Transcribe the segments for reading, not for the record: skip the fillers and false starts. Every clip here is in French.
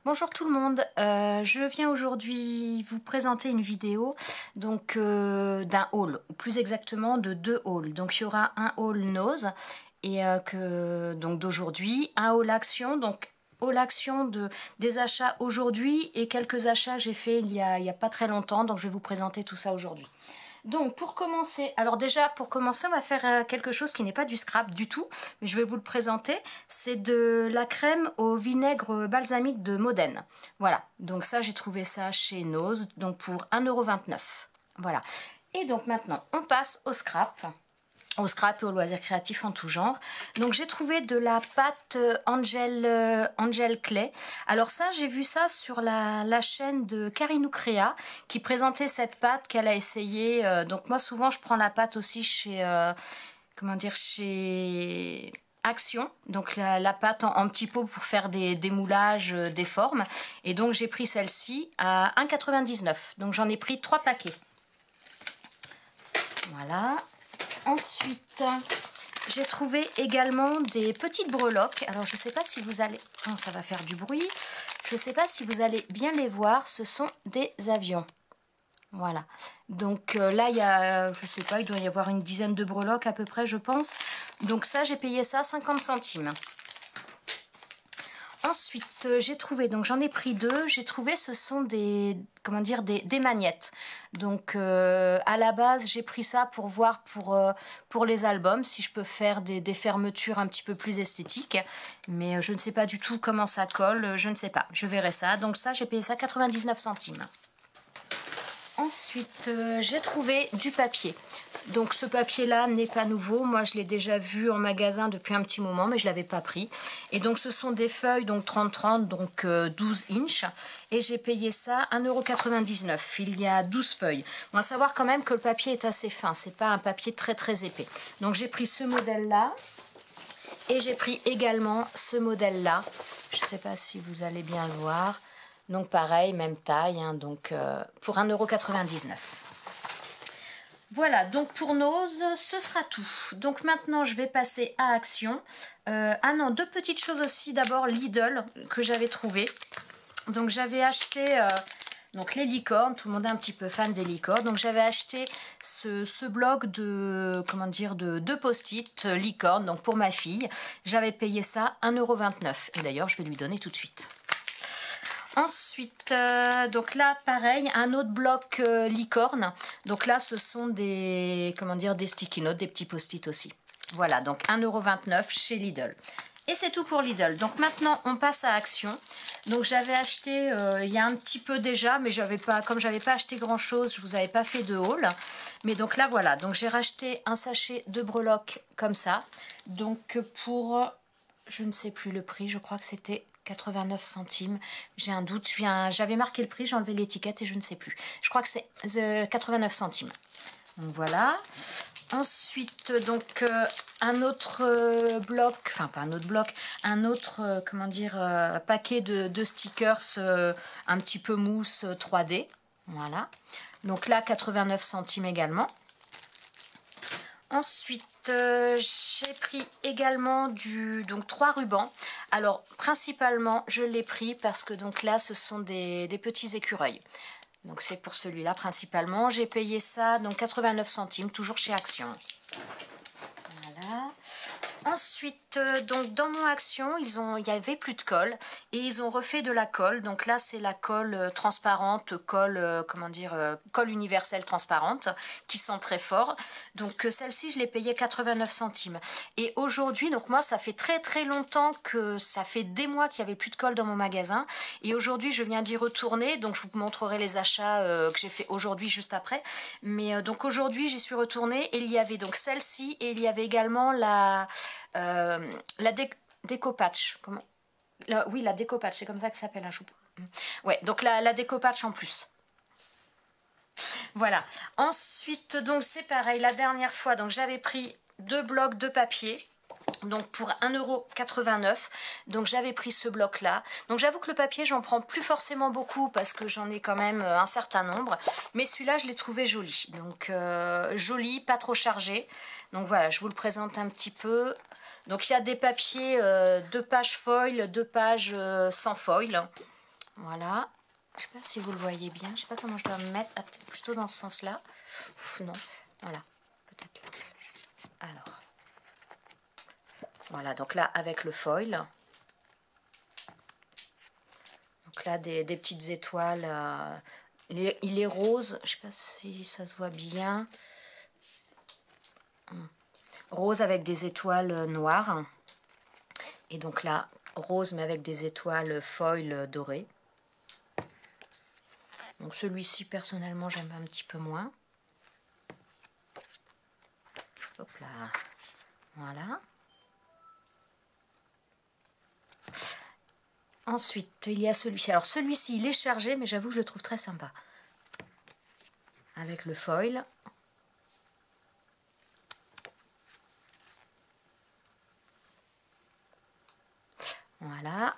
Bonjour tout le monde, je viens aujourd'hui vous présenter une vidéo d'un haul, ou plus exactement de deux hauls. Donc il y aura un haul nose et d'aujourd'hui, un haul action, donc haul action des achats aujourd'hui et quelques achats j'ai fait il y a pas très longtemps, donc je vais vous présenter tout ça aujourd'hui. Donc pour commencer, alors déjà pour commencer on va faire quelque chose qui n'est pas du scrap du tout, mais je vais vous le présenter. C'est de la crème au vinaigre balsamique de Modène. Voilà, donc ça j'ai trouvé ça chez Nose, donc pour 1,29 €. Voilà, et donc maintenant on passe au scrap et aux loisirs créatifs en tout genre. Donc j'ai trouvé de la pâte Angel Clay. Alors ça, j'ai vu ça sur la chaîne de Carinou Créa qui présentait cette pâte qu'elle a essayé. Donc moi souvent je prends la pâte aussi chez chez Action, donc la pâte en petits pots pour faire des moulages, des formes. Et donc j'ai pris celle-ci à 1,99 €. Donc j'en ai pris 3 paquets. Voilà. Ensuite, j'ai trouvé également des petites breloques. Alors, je ne sais pas si vous allez... Oh, ça va faire du bruit. Je ne sais pas si vous allez bien les voir. Ce sont des avions. Voilà. Donc là, il y a... Je ne sais pas, il doit y avoir une dizaine de breloques à peu près, je pense. Donc ça, j'ai payé ça 50 centimes. Ensuite, j'ai trouvé, donc j'en ai pris deux, j'ai trouvé ce sont des, comment dire, des magnettes. Donc à la base, j'ai pris ça pour voir pour les albums, si je peux faire des fermetures un petit peu plus esthétiques. Mais je ne sais pas du tout comment ça colle, je ne sais pas, je verrai ça. Donc ça, j'ai payé ça 99 centimes. Ensuite, j'ai trouvé du papier. Donc ce papier-là n'est pas nouveau. Moi, je l'ai déjà vu en magasin depuis un petit moment, mais je ne l'avais pas pris. Et donc ce sont des feuilles, donc 30-30, donc 12 inches. Et j'ai payé ça 1,99 €. Il y a 12 feuilles. Bon, à savoir quand même que le papier est assez fin. C'est pas un papier très très épais. Donc j'ai pris ce modèle-là. Et j'ai pris également ce modèle-là. Je ne sais pas si vous allez bien le voir. Donc pareil, même taille, hein, donc pour 1,99 €. Voilà, donc pour Nose, ce sera tout. Donc maintenant, je vais passer à Action. Ah non, deux petites choses aussi. D'abord, Lidl, que j'avais trouvé. Donc j'avais acheté... donc les licornes, tout le monde est un petit peu fan des licornes. Donc j'avais acheté ce bloc de, comment dire, de deux post-it licornes, donc pour ma fille. J'avais payé ça 1,29 €. Et d'ailleurs, je vais lui donner tout de suite. Ensuite, donc là, pareil, un autre bloc licorne. Donc là, ce sont des, comment dire, des sticky notes, des petits post-it aussi. Voilà, donc 1,29 € chez Lidl. Et c'est tout pour Lidl. Donc maintenant, on passe à Action. Donc j'avais acheté il y a un petit peu déjà, mais comme j'avais pas acheté grand chose, je vous avais pas fait de haul. Mais donc là voilà, donc j'ai racheté un sachet de breloques comme ça. Donc pour, je ne sais plus le prix, je crois que c'était 89 centimes. J'ai un doute, j'avais marqué le prix, j'ai enlevé l'étiquette et je ne sais plus. Je crois que c'est 89 centimes. Donc voilà. Ensuite, donc un autre bloc, enfin pas un autre bloc, un autre, comment dire, paquet de stickers un petit peu mousse 3D. Voilà. Donc là, 89 centimes également. Ensuite, j'ai pris également donc 3 rubans. Alors, principalement, je l'ai pris parce que donc là, ce sont des petits écureuils. Donc, c'est pour celui-là principalement. J'ai payé ça, donc 89 centimes, toujours chez Action. Voilà. Ensuite, donc dans mon Action, il y avait plus de colle et ils ont refait de la colle. Donc là, c'est la colle transparente, colle, comment dire, colle universelle transparente, qui sont très forts. Donc celle-ci, je l'ai payée 89 centimes. Et aujourd'hui, donc moi, ça fait très très longtemps que ça fait des mois qu'il n'y avait plus de colle dans mon magasin. Et aujourd'hui, je viens d'y retourner. Donc je vous montrerai les achats que j'ai fait aujourd'hui, juste après. Mais donc aujourd'hui, j'y suis retournée et il y avait donc celle-ci et il y avait également la déco-patch. Oui, la déco-patch, c'est comme ça que ça s'appelle un chou. Ouais, donc la déco-patch en plus. Voilà. Ensuite, donc c'est pareil, la dernière fois, donc j'avais pris deux blocs de papier. Donc pour 1,89 €, donc j'avais pris ce bloc là. Donc j'avoue que le papier, j'en prends plus forcément beaucoup parce que j'en ai quand même un certain nombre. Mais celui-là, je l'ai trouvé joli. Donc joli, pas trop chargé. Donc voilà, je vous le présente un petit peu. Donc il y a des papiers, 2 pages foil, 2 pages sans foil. Voilà. Je sais pas si vous le voyez bien. Je sais pas comment je dois me mettre. Ah, peut-être plutôt dans ce sens-là. Non. Voilà. Peut-être là. Alors. Voilà. Donc là, avec le foil. Donc là, des petites étoiles. Il est rose. Je sais pas si ça se voit bien. Rose avec des étoiles noires. Et donc là, rose mais avec des étoiles foil dorées. Donc celui-ci, personnellement, j'aime un petit peu moins. Hop là. Voilà. Ensuite, il y a celui-ci. Alors celui-ci, il est chargé, mais j'avoue que je le trouve très sympa. Avec le foil. Voilà.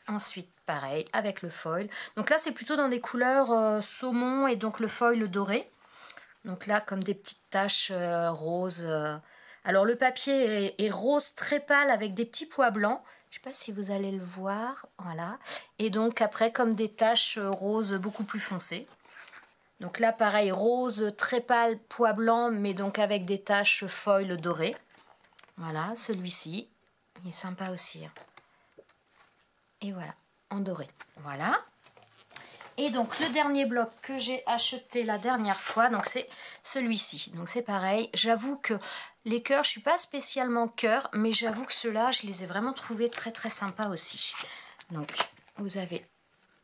Ensuite, pareil, avec le foil. Donc là, c'est plutôt dans des couleurs saumon et donc le foil doré. Donc là, comme des petites taches roses. Alors, le papier est rose très pâle avec des petits pois blancs. Je ne sais pas si vous allez le voir. Voilà. Et donc, après, comme des taches roses beaucoup plus foncées. Donc là, pareil, rose très pâle, pois blanc, mais donc avec des taches foil dorées. Voilà, celui-ci. Il est sympa aussi. Et voilà, en doré. Voilà. Et donc, le dernier bloc que j'ai acheté la dernière fois, donc c'est celui-ci. Donc, c'est pareil. J'avoue que les cœurs, je ne suis pas spécialement cœur, mais j'avoue que ceux-là, je les ai vraiment trouvés très, très sympas aussi. Donc, vous avez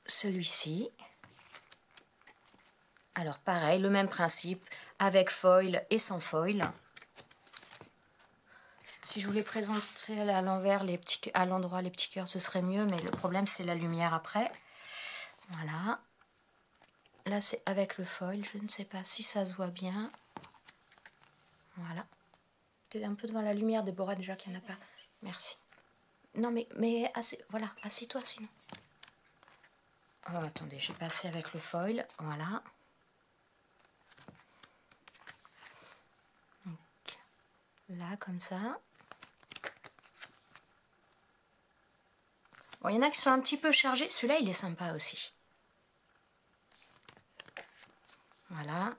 celui-ci. Alors, pareil, le même principe, avec foil et sans foil. Si je voulais présenter à l'envers, à l'endroit, les petits cœurs, ce serait mieux, mais le problème, c'est la lumière après. Voilà. Là, c'est avec le foil. Je ne sais pas si ça se voit bien. Voilà. T'es un peu devant la lumière, Déborah, déjà qu'il n'y en a pas. Merci. Non, mais voilà, assieds-toi sinon. Oh, attendez, je vais passer avec le foil. Voilà. Donc, là, comme ça. Bon, il y en a qui sont un petit peu chargés. Celui-là, il est sympa aussi. Voilà.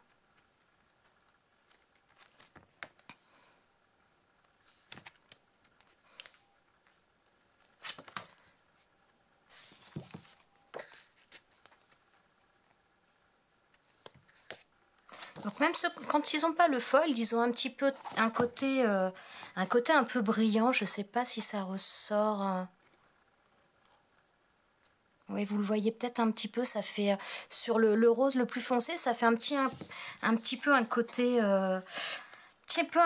Donc même ceux, quand ils n'ont pas le foil, ils ont un petit peu un côté un peu brillant. Je ne sais pas si ça ressort. Oui, vous le voyez peut-être un petit peu, ça fait sur le rose le plus foncé, ça fait un petit peu un côté un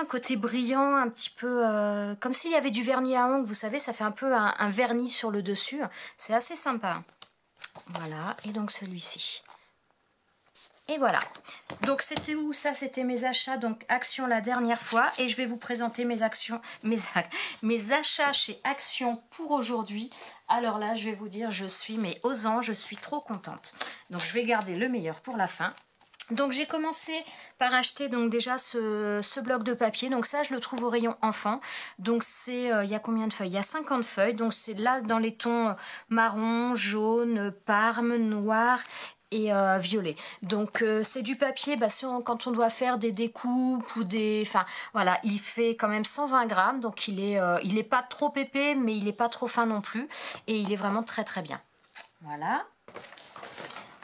côté brillant, un petit peu comme s'il y avait du vernis à ongles, vous savez, ça fait un peu un vernis sur le dessus. C'est assez sympa. Voilà, et donc celui-ci. Et voilà. Donc c'était où ça? C'était mes achats, donc Action la dernière fois. Et je vais vous présenter mes achats chez Action pour aujourd'hui. Alors là, je vais vous dire, je suis aux anges, je suis trop contente. Donc je vais garder le meilleur pour la fin. Donc j'ai commencé par acheter donc déjà ce bloc de papier. Donc ça, je le trouve au rayon enfant. Donc c'est, il y a combien de feuilles? Il y a 50 feuilles. Donc c'est là dans les tons marron, jaune, parme, noir et violet. Donc c'est du papier, quand on doit faire des découpes ou des... Enfin voilà, il fait quand même 120 grammes. Donc il est pas trop épais, mais il n'est pas trop fin non plus. Et il est vraiment très très bien. Voilà.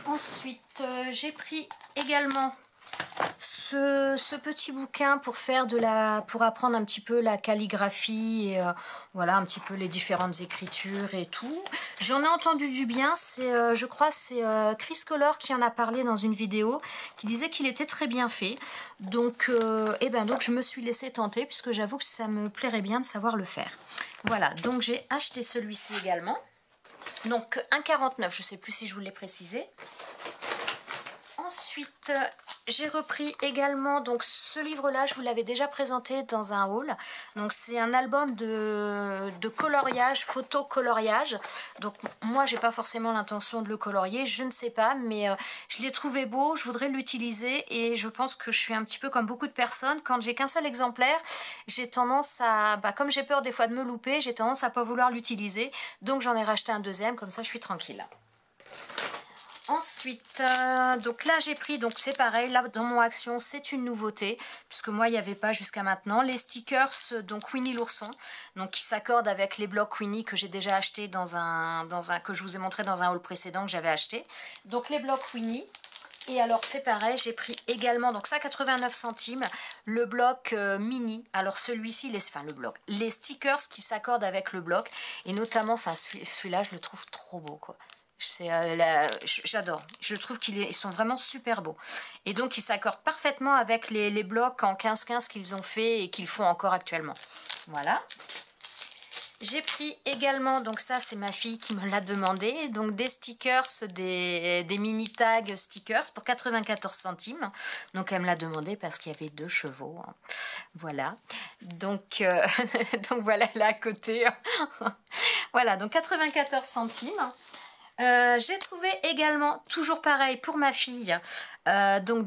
Ensuite, j'ai pris également ce petit bouquin pour apprendre un petit peu la calligraphie et voilà un petit peu les différentes écritures et tout. J'en ai entendu du bien, je crois c'est Chris Color qui en a parlé dans une vidéo, qui disait qu'il était très bien fait. Donc, donc je me suis laissée tenter puisque j'avoue que ça me plairait bien de savoir le faire. Voilà, donc j'ai acheté celui-ci également. Donc 1,49, je ne sais plus si je vous l'ai précisé. Ensuite, j'ai repris également donc ce livre-là, je vous l'avais déjà présenté dans un haul. Donc c'est un album de coloriage, photo coloriage. Donc moi, j'ai pas forcément l'intention de le colorier, je ne sais pas, mais je l'ai trouvé beau, je voudrais l'utiliser et je pense que je suis un petit peu comme beaucoup de personnes. Quand j'ai qu'un seul exemplaire, j'ai tendance à, comme j'ai peur des fois de me louper, j'ai tendance à pas vouloir l'utiliser. Donc j'en ai racheté un deuxième, comme ça je suis tranquille. Ensuite, donc là j'ai pris, donc c'est pareil, là dans mon action c'est une nouveauté, puisque moi il n'y avait pas jusqu'à maintenant, les stickers donc Winnie l'ourson, donc qui s'accordent avec les blocs Winnie que j'ai déjà acheté que je vous ai montré dans un haul précédent que j'avais acheté. Donc les blocs Winnie, et alors c'est pareil, j'ai pris également, donc ça 89 centimes, le bloc mini, alors celui-ci, les stickers qui s'accordent avec le bloc, et notamment, enfin celui-là je le trouve trop beau quoi. J'adore, je trouve qu'ils sont vraiment super beaux. Et donc ils s'accordent parfaitement avec les blocs en 15-15 qu'ils ont fait et qu'ils font encore actuellement. Voilà. J'ai pris également, donc ça c'est ma fille qui me l'a demandé, donc des stickers, des mini tags stickers pour 94 centimes. Donc elle me l'a demandé parce qu'il y avait 2 chevaux. Hein. Voilà. Donc, donc voilà là à côté. Voilà, donc 94 centimes. J'ai trouvé également, toujours pareil pour ma fille, donc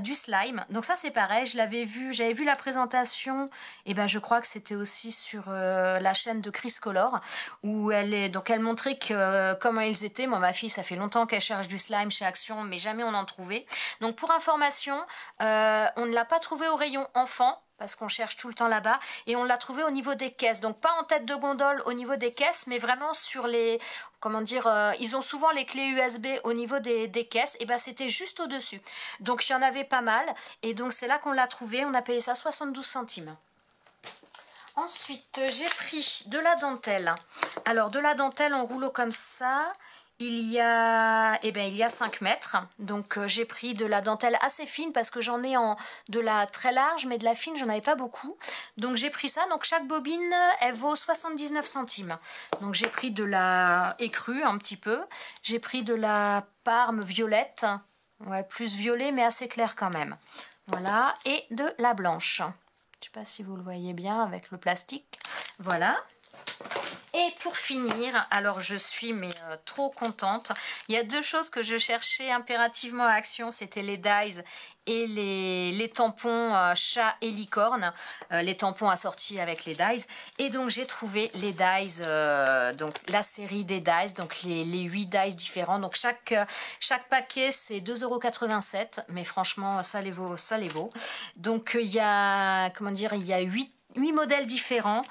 du slime. Donc ça c'est pareil, j'avais vu la présentation, et ben je crois que c'était aussi sur la chaîne de Chris Color, où elle montrait comment ils étaient. Moi ma fille ça fait longtemps qu'elle cherche du slime chez Action, mais jamais on en trouvait. Donc pour information, on ne l'a pas trouvé au rayon enfant, parce qu'on cherche tout le temps là-bas, et on l'a trouvé au niveau des caisses, donc pas en tête de gondole au niveau des caisses, mais vraiment sur les, comment dire, ils ont souvent les clés USB au niveau des caisses, et ben c'était juste au-dessus, donc il y en avait pas mal, et donc c'est là qu'on l'a trouvé, on a payé ça 72 centimes. Ensuite, j'ai pris de la dentelle, alors de la dentelle en rouleau comme ça. Il y a 5 mètres, donc j'ai pris de la dentelle assez fine parce que j'en ai de la très large, mais de la fine j'en avais pas beaucoup, donc j'ai pris ça. Donc chaque bobine elle vaut 79 centimes, donc j'ai pris de la écrue un petit peu, j'ai pris de la parme violette, ouais, plus violet mais assez clair quand même, voilà, et de la blanche, je sais pas si vous le voyez bien avec le plastique, voilà. Et pour finir, alors je suis trop contente. Il y a 2 choses que je cherchais impérativement à Action, c'était les dies et les tampons chat et licorne, les tampons assortis avec les dies. Et donc j'ai trouvé les dies, donc la série des dies, donc les 8 dies différents. Donc chaque paquet c'est 2,87 €, mais franchement ça les vaut, ça les vaut. Donc il y a, comment dire, il y a 8 modèles différents,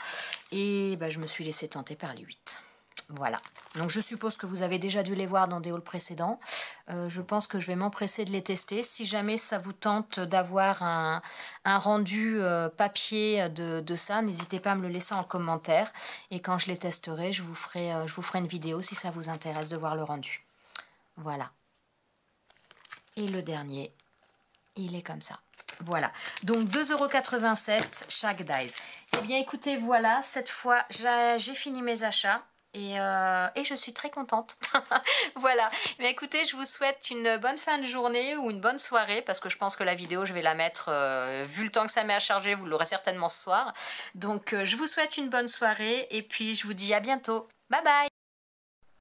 et je me suis laissée tenter par les 8. Voilà, donc je suppose que vous avez déjà dû les voir dans des hauls précédents. Je pense que je vais m'empresser de les tester. Si jamais ça vous tente d'avoir un rendu papier de ça, n'hésitez pas à me le laisser en commentaire, et quand je les testerai, je vous ferai une vidéo si ça vous intéresse de voir le rendu. Voilà. Et le dernier, il est comme ça. Voilà, donc 2,87 € chaque dies. Eh bien écoutez, voilà, cette fois j'ai fini mes achats, et je suis très contente. Voilà, mais écoutez, je vous souhaite une bonne fin de journée ou une bonne soirée, parce que je pense que la vidéo je vais la mettre, vu le temps que ça met à charger, vous l'aurez certainement ce soir. Donc je vous souhaite une bonne soirée, et puis je vous dis à bientôt. Bye bye.